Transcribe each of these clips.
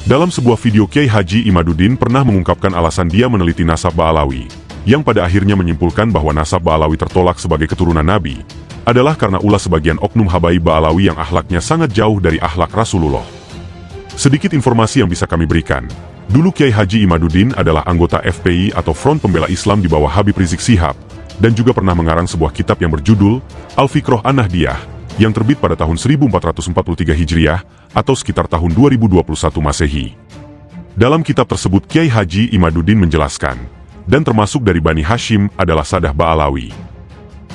Dalam sebuah video, Kiai Haji Imaduddin pernah mengungkapkan alasan dia meneliti nasab Ba'alawi, yang pada akhirnya menyimpulkan bahwa nasab Ba'alawi tertolak sebagai keturunan Nabi, adalah karena ulah sebagian oknum habaib Ba'alawi yang akhlaknya sangat jauh dari akhlak Rasulullah. Sedikit informasi yang bisa kami berikan. Dulu Kiai Haji Imaduddin adalah anggota FPI atau Front Pembela Islam di bawah Habib Rizik Syihab, dan juga pernah mengarang sebuah kitab yang berjudul Al-Fiqroh An-Nahdiyah, yang terbit pada tahun 1443 Hijriah atau sekitar tahun 2021 Masehi. Dalam kitab tersebut Kiai Haji Imaduddin menjelaskan, dan termasuk dari Bani Hashim adalah Sadah Ba'alawi.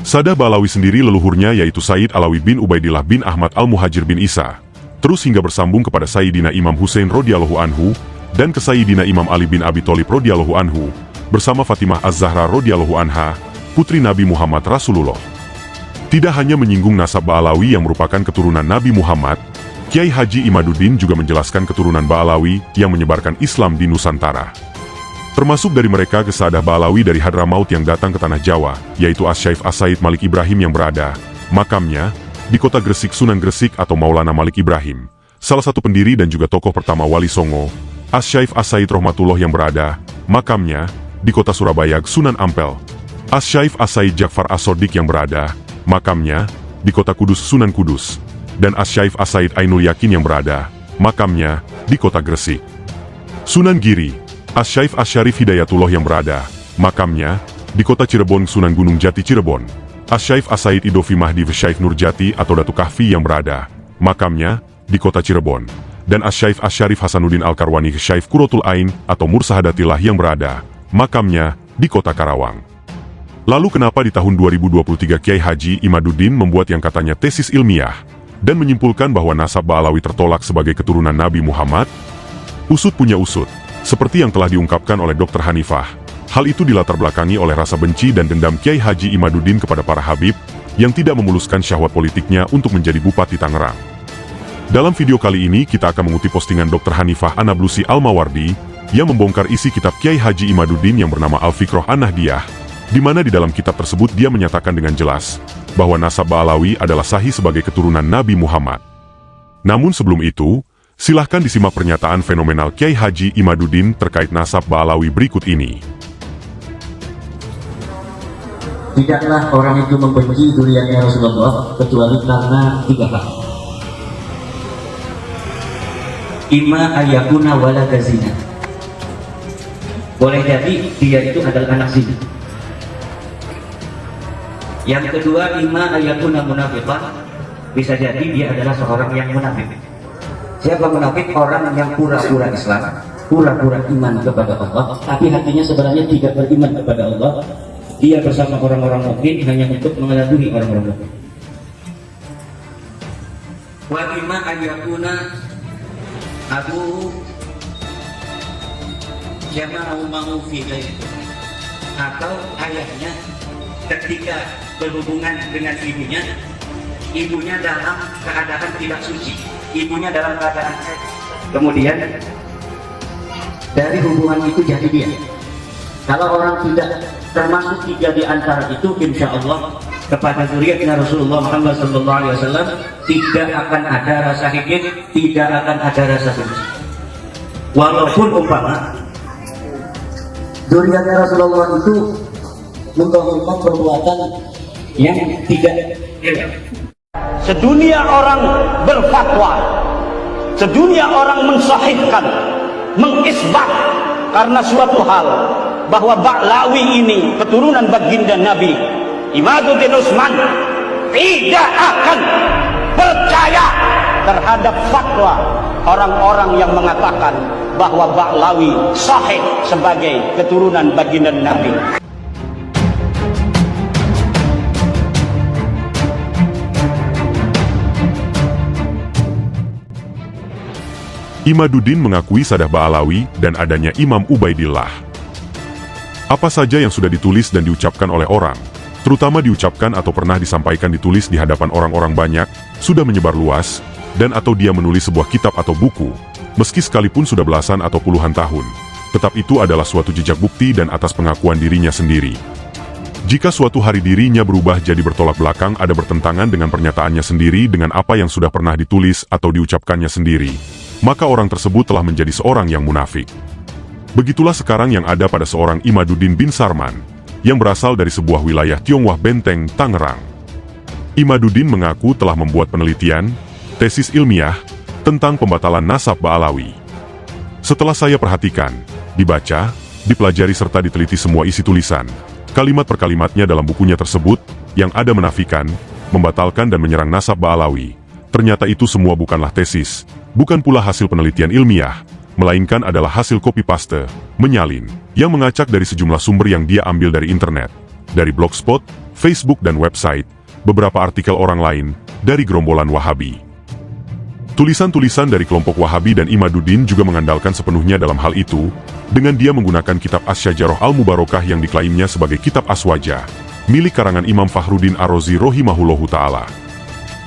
Sadah Ba'alawi sendiri leluhurnya yaitu Sayyid Alawi bin Ubaidillah bin Ahmad Al-Muhajir bin Isa, terus hingga bersambung kepada Sayyidina Imam Hussein radhiyallahu anhu dan ke Sayyidina Imam Ali bin Abi Thalib radhiyallahu anhu bersama Fatimah Az-Zahra radhiyallahu anha, putri Nabi Muhammad Rasulullah. Tidak hanya menyinggung nasab Ba'alawi yang merupakan keturunan Nabi Muhammad, Kiai Haji Imaduddin juga menjelaskan keturunan Ba'alawi yang menyebarkan Islam di Nusantara. Termasuk dari mereka Sadah Ba'alawi dari Hadramaut yang datang ke tanah Jawa, yaitu Asy-Syaikh As-Said Malik Ibrahim yang berada makamnya di kota Gresik Sunan Gresik atau Maulana Malik Ibrahim, salah satu pendiri dan juga tokoh pertama Wali Songo, Asy-Syaikh As-Said Rohmatullah yang berada makamnya di kota Surabaya Sunan Ampel, Asy-Syaikh As-Said Ja'far As-Shodiq yang berada makamnya di kota Kudus Sunan Kudus, dan Asy-Syaikh As-Said Ainul Yakin yang berada makamnya di kota Gresik. Sunan Giri, Asy-Syaikh Asy-Syarif Hidayatullah yang berada makamnya di kota Cirebon Sunan Gunung Jati Cirebon, Asy-Syaikh As-Said Idofi Mahdi Syaikh Nurjati atau Datuk Kahfi yang berada makamnya di kota Cirebon, dan Asy-Syaikh Asy-Syarif Hasanuddin Al-Karwani Syaikh Qurratul Ain atau Mursahadatillah yang berada makamnya di kota Karawang. Lalu kenapa di tahun 2023 Kiai Haji Imaduddin membuat yang katanya tesis ilmiah dan menyimpulkan bahwa nasab Ba'alawi tertolak sebagai keturunan Nabi Muhammad? Usut punya usut, seperti yang telah diungkapkan oleh Dr. Hanifah. Hal itu dilatar belakangi oleh rasa benci dan dendam Kiai Haji Imaduddin kepada para habib yang tidak memuluskan syahwat politiknya untuk menjadi Bupati Tangerang. Dalam video kali ini kita akan mengutip postingan Dr. Hanifah An-Nablusi Al-Mawardi yang membongkar isi kitab Kiai Haji Imaduddin yang bernama Al-Fiqroh An-Nahdiyah, di mana di dalam kitab tersebut dia menyatakan dengan jelas bahwa nasab Ba'alawi adalah sahih sebagai keturunan Nabi Muhammad. Namun sebelum itu, silahkan disimak pernyataan fenomenal Kiai Haji Imaduddin terkait nasab Ba'alawi berikut ini. Tidaklah orang itu membenci dzurriyyahnya Rasulullah kecuali karena 3 hal. Imma ayakuna walada zina. Boleh jadi dia itu adalah anak zina. Yang kedua, imma ayakuna munafiqan. Bisa jadi dia adalah seorang yang munafik. Siapa munafik? Orang yang pura-pura Islam, pura-pura iman kepada Allah, tapi hatinya sebenarnya tidak beriman kepada Allah. Dia bersama orang-orang mukmin hanya untuk mengelabui orang-orang mukmin. Wa imma ayakuna abu jama'u fi ghairi, atau ayahnya ketika berhubungan dengan ibunya dalam keadaan tidak suci, ibunya dalam keadaan seks, kemudian dari hubungan itu jadi dia. Kalau orang tidak termasuk 3 di antara itu, insya Allah kepada dzurriyyahnya Rasulullah Muhammad SAW tidak akan ada rasa hikit, tidak akan ada rasa benci. Walaupun umpama dzurriyyahnya Rasulullah itu melakukan perbuatan yang tidak elok. Sedunia orang berfatwa, sedunia orang mensahihkan, mengisbat karena suatu hal bahwa Ba'alawi ini keturunan baginda Nabi Imaduddin Utsman, tidak akan percaya terhadap fatwa orang-orang yang mengatakan bahwa Ba'alawi sahih sebagai keturunan baginda Nabi. Imaduddin mengakui Sadah Ba'alawi dan adanya Imam Ubaidillah. Apa saja yang sudah ditulis dan diucapkan oleh orang, terutama diucapkan atau pernah disampaikan ditulis di hadapan orang-orang banyak, sudah menyebar luas, dan atau dia menulis sebuah kitab atau buku, meski sekalipun sudah belasan atau puluhan tahun, tetap itu adalah suatu jejak bukti dan atas pengakuan dirinya sendiri. Jika suatu hari dirinya berubah jadi bertolak belakang, ada bertentangan dengan pernyataannya sendiri dengan apa yang sudah pernah ditulis atau diucapkannya sendiri, maka orang tersebut telah menjadi seorang yang munafik. Begitulah sekarang yang ada pada seorang Imaduddin bin Sarman, yang berasal dari sebuah wilayah Tionghoa Benteng, Tangerang. Imaduddin mengaku telah membuat penelitian, tesis ilmiah, tentang pembatalan nasab Ba'alawi. Setelah saya perhatikan, dibaca, dipelajari serta diteliti semua isi tulisan, kalimat per kalimatnya dalam bukunya tersebut, yang ada menafikan, membatalkan dan menyerang nasab Ba'alawi. Ternyata itu semua bukanlah tesis, bukan pula hasil penelitian ilmiah, melainkan adalah hasil copy-paste, menyalin, yang mengacak dari sejumlah sumber yang dia ambil dari internet, dari blogspot, Facebook dan website, beberapa artikel orang lain, dari gerombolan Wahabi. Tulisan-tulisan dari kelompok Wahabi dan Imaduddin juga mengandalkan sepenuhnya dalam hal itu, dengan dia menggunakan kitab Asy-Syajarah Al-Mubarakah yang diklaimnya sebagai kitab Aswaja, milik karangan Imam Fakhruddin Ar-Razi rahimahullahu ta'ala.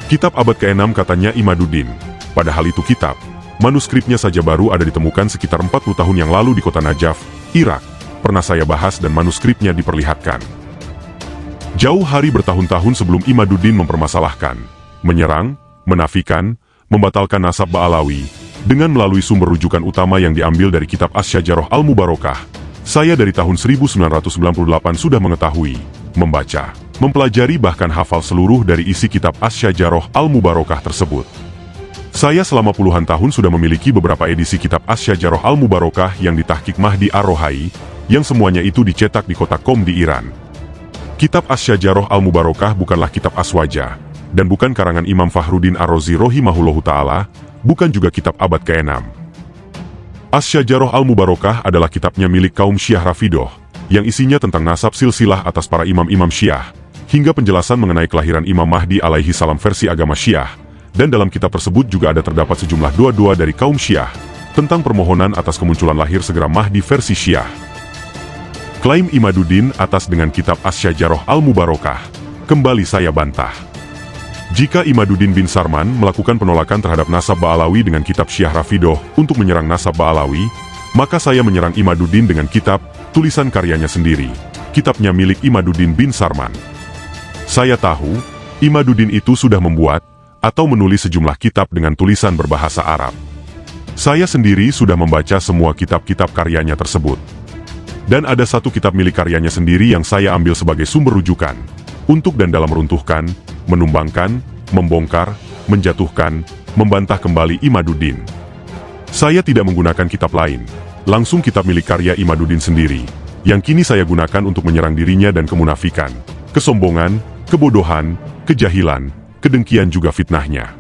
Kitab abad ke-6 katanya Imaduddin, padahal itu kitab, manuskripnya saja baru ada ditemukan sekitar 40 tahun yang lalu di kota Najaf, Irak, pernah saya bahas dan manuskripnya diperlihatkan. Jauh hari bertahun-tahun sebelum Imaduddin mempermasalahkan, menyerang, menafikan, membatalkan nasab Ba'alawi, dengan melalui sumber rujukan utama yang diambil dari kitab Asy-Syajarah Al-Mubarakah, saya dari tahun 1998 sudah mengetahui, membaca, mempelajari bahkan hafal seluruh dari isi kitab Asy-Syajarah Al-Mubarakah tersebut. Saya selama puluhan tahun sudah memiliki beberapa edisi kitab Asy-Syajarah Al-Mubarakah yang ditahqiq Mahdi Ar-Rohai, yang semuanya itu dicetak di kota Qom di Iran. Kitab Asy-Syajarah Al-Mubarakah bukanlah kitab Aswaja, dan bukan karangan Imam Fakhruddin Ar-Razi rahimahullahu ta'ala, bukan juga kitab abad ke-6. Asy-Syajarah Al-Mubarakah adalah kitabnya milik kaum Syiah Rafidah, yang isinya tentang nasab silsilah atas para imam-imam Syiah, hingga penjelasan mengenai kelahiran Imam Mahdi alaihi salam versi agama Syiah, dan dalam kitab tersebut juga ada terdapat sejumlah doa-doa dari kaum Syiah, tentang permohonan atas kemunculan lahir segera Mahdi versi Syiah. Klaim Imaduddin atas dengan kitab Asy-Syajarah Al-Mubarakah, kembali saya bantah. Jika Imaduddin bin Sarman melakukan penolakan terhadap nasab Ba'alawi dengan kitab Syiah Rafidah untuk menyerang nasab Ba'alawi, maka saya menyerang Imaduddin dengan kitab, tulisan karyanya sendiri, kitabnya milik Imaduddin bin Sarman. Saya tahu, Imaduddin itu sudah membuat, atau menulis sejumlah kitab dengan tulisan berbahasa Arab. Saya sendiri sudah membaca semua kitab-kitab karyanya tersebut. Dan ada satu kitab milik karyanya sendiri yang saya ambil sebagai sumber rujukan, untuk dan dalam meruntuhkan, menumbangkan, membongkar, menjatuhkan, membantah kembali Imaduddin. Saya tidak menggunakan kitab lain, langsung kitab milik karya Imaduddin sendiri, yang kini saya gunakan untuk menyerang dirinya dan kemunafikan, kesombongan, kebodohan, kejahilan, kedengkian juga fitnahnya.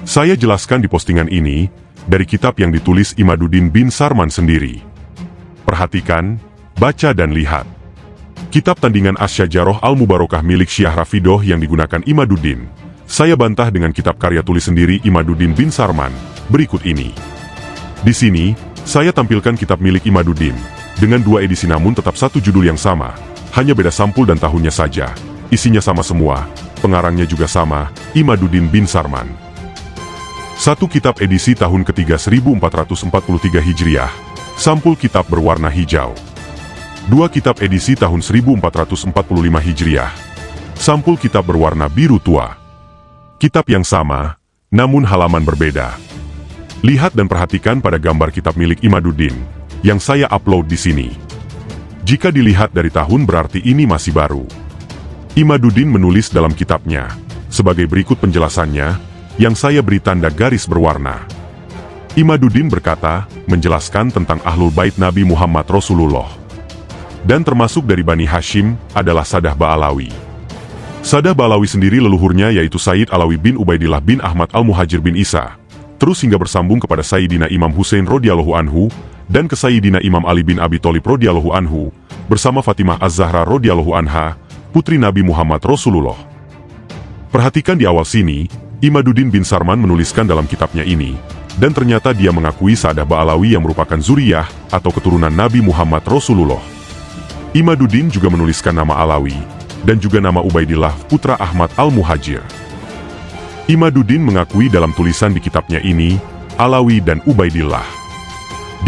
Saya jelaskan di postingan ini, dari kitab yang ditulis Imaduddin bin Sarman sendiri. Perhatikan, baca dan lihat. Kitab tandingan Asy-Syajarah Al-Mubarakah milik Syiah Rafidah yang digunakan Imaduddin, saya bantah dengan kitab karya tulis sendiri Imaduddin bin Sarman, berikut ini. Di sini, saya tampilkan kitab milik Imaduddin, dengan dua edisi namun tetap satu judul yang sama, hanya beda sampul dan tahunnya saja, isinya sama semua, pengarangnya juga sama, Imaduddin bin Sarman. Satu kitab edisi tahun ketiga 1443 Hijriah, sampul kitab berwarna hijau. Dua kitab edisi tahun 1445 Hijriah, sampul kitab berwarna biru tua. Kitab yang sama, namun halaman berbeda. Lihat dan perhatikan pada gambar kitab milik Imaduddin, yang saya upload di sini. Jika dilihat dari tahun berarti ini masih baru. Imaduddin menulis dalam kitabnya, sebagai berikut penjelasannya, yang saya beri tanda garis berwarna. Imaduddin berkata, menjelaskan tentang Ahlul Bait Nabi Muhammad Rasulullah. Dan termasuk dari Bani Hashim, adalah Sadah Ba'alawi. Sadah Ba'alawi sendiri leluhurnya yaitu Sayyid Alawi bin Ubaidillah bin Ahmad Al-Muhajir bin Isa, terus hingga bersambung kepada Sayyidina Imam Husain radhiyallahu anhu, dan ke Sayyidina Imam Ali bin Abi Thalib radhiyallahu anhu, bersama Fatimah Az-Zahra radhiyallahu anha, putri Nabi Muhammad Rasulullah. Perhatikan di awal sini, Imaduddin bin Sarman menuliskan dalam kitabnya ini, dan ternyata dia mengakui Sadah Ba'alawi yang merupakan zuriyah atau keturunan Nabi Muhammad Rasulullah. Imaduddin juga menuliskan nama Alawi, dan juga nama Ubaidillah putra Ahmad Al-Muhajir. Imaduddin mengakui dalam tulisan di kitabnya ini, Alawi dan Ubaidillah.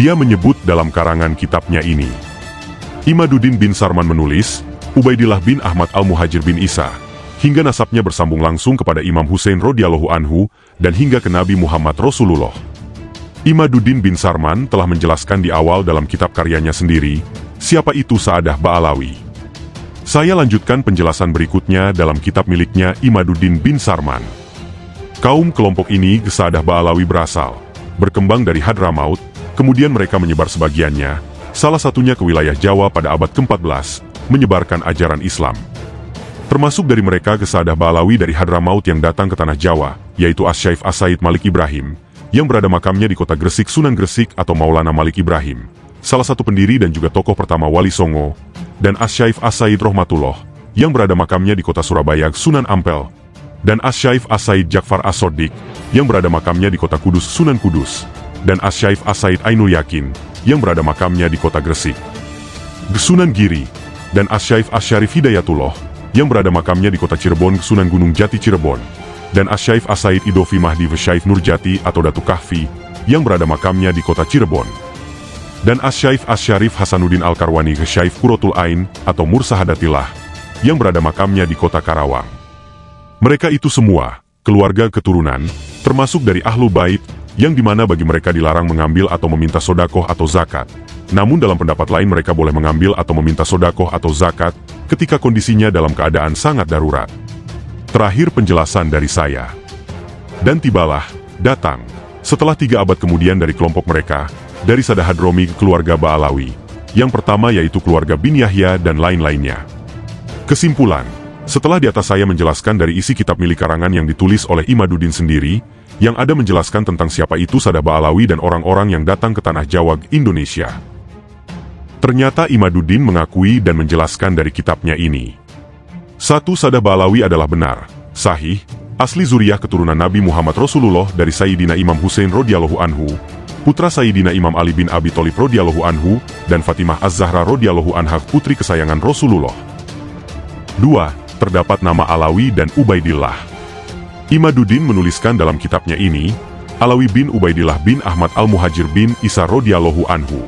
Dia menyebut dalam karangan kitabnya ini. Imaduddin bin Sarman menulis, Ubaidillah bin Ahmad Al-Muhajir bin Isa, hingga nasabnya bersambung langsung kepada Imam Husain radhiyallahu anhu, dan hingga ke Nabi Muhammad Rasulullah. Imaduddin bin Sarman telah menjelaskan di awal dalam kitab karyanya sendiri, siapa itu Sa'adah Ba'alawi. Saya lanjutkan penjelasan berikutnya dalam kitab miliknya Imaduddin bin Sarman. Kaum kelompok ini Sa'adah Ba'alawi berkembang dari Hadramaut, kemudian mereka menyebar sebagiannya, salah satunya ke wilayah Jawa pada abad ke-14, menyebarkan ajaran Islam. Termasuk dari mereka Sa'adah Ba'alawi dari Hadramaut yang datang ke tanah Jawa, yaitu Asy-Syaikh As-Said Malik Ibrahim, yang berada makamnya di kota Gresik Sunan Gresik atau Maulana Malik Ibrahim, salah satu pendiri dan juga tokoh pertama Wali Songo, dan Asy-Syaikh As-Said Rohmatullah, yang berada makamnya di kota Surabaya Sunan Ampel, dan Asy-Syaikh As-Said Ja'far As-Sodiq, yang berada makamnya di kota Kudus Sunan Kudus, dan Asy-Syaikh As-Said Ainul Yakin, yang berada makamnya di kota Gresik, Sunan Giri, dan Asy-Syaikh Asy-Syarif Hidayatullah, yang berada makamnya di kota Cirebon Sunan Gunung Jati Cirebon, dan Asy-Syaikh As-Said Idofi Mahdi Syaikh Nurjati atau Datu Kahfi, yang berada makamnya di kota Cirebon, dan Asy-Syaikh Asy-Syarif Hasanuddin Al-Karwani Syaikh Qurratul Ain atau Mursahadatillah, yang berada makamnya di kota Karawang. Mereka itu semua keluarga keturunan, termasuk dari Ahlul Bait, yang dimana bagi mereka dilarang mengambil atau meminta sodakoh atau zakat. Namun dalam pendapat lain mereka boleh mengambil atau meminta sodakoh atau zakat ketika kondisinya dalam keadaan sangat darurat. Terakhir penjelasan dari saya. Dan tibalah, datang, setelah 3 abad kemudian dari kelompok mereka, dari Sada Hadromi keluarga Ba'alawi. Yang pertama yaitu keluarga bin Yahya dan lain-lainnya. Kesimpulan, setelah di atas saya menjelaskan dari isi kitab milik karangan yang ditulis oleh Imaduddin sendiri, yang ada menjelaskan tentang siapa itu Sada Ba'alawi dan orang-orang yang datang ke tanah Jawa, Indonesia. Ternyata Imaduddin mengakui dan menjelaskan dari kitabnya ini. 1. Sada Ba'alawi adalah benar, sahih, asli zuriyah keturunan Nabi Muhammad Rasulullah dari Sayyidina Imam Husain radhiyallahu anhu, putra Sayyidina Imam Ali bin Abi Thalib radhiyallahu anhu, dan Fatimah Az-Zahra radhiyallahu anha putri kesayangan Rasulullah. 2. Terdapat nama Alawi dan Ubaidillah. Imaduddin menuliskan dalam kitabnya ini, Alawi bin Ubaidillah bin Ahmad Al-Muhajir bin Isa radhiyallahu anhu.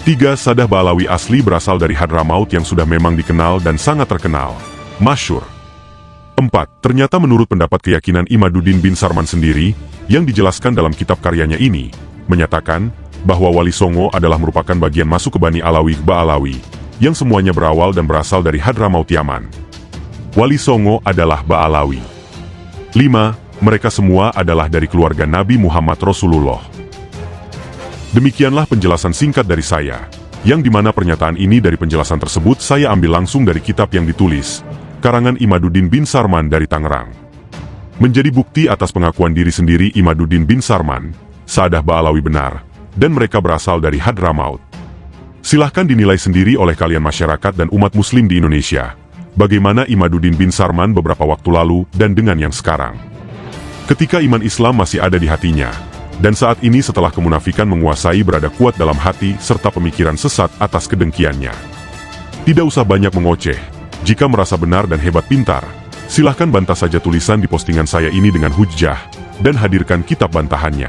3. Sadah Ba'alawi asli berasal dari Hadramaut yang sudah memang dikenal dan sangat terkenal, masyhur. 4. Ternyata menurut pendapat keyakinan Imaduddin bin Sarman sendiri, yang dijelaskan dalam kitab karyanya ini, menyatakan bahwa Wali Songo adalah merupakan bagian masuk ke Bani Alawi Ba'alawi, yang semuanya berawal dan berasal dari Hadramaut Yaman. Wali Songo adalah Ba'alawi. 5. Mereka semua adalah dari keluarga Nabi Muhammad Rasulullah. Demikianlah penjelasan singkat dari saya, yang dimana pernyataan ini dari penjelasan tersebut saya ambil langsung dari kitab yang ditulis, karangan Imaduddin bin Sarman dari Tangerang. Menjadi bukti atas pengakuan diri sendiri Imaduddin bin Sarman, Sa'adah Ba'alawi benar, dan mereka berasal dari Hadramaut. Silahkan dinilai sendiri oleh kalian masyarakat dan umat muslim di Indonesia, bagaimana Imaduddin bin Sarman beberapa waktu lalu dan dengan yang sekarang. Ketika iman Islam masih ada di hatinya, dan saat ini setelah kemunafikan menguasai berada kuat dalam hati serta pemikiran sesat atas kedengkiannya. Tidak usah banyak mengoceh, jika merasa benar dan hebat pintar, silahkan bantah saja tulisan di postingan saya ini dengan hujjah, dan hadirkan kitab bantahannya.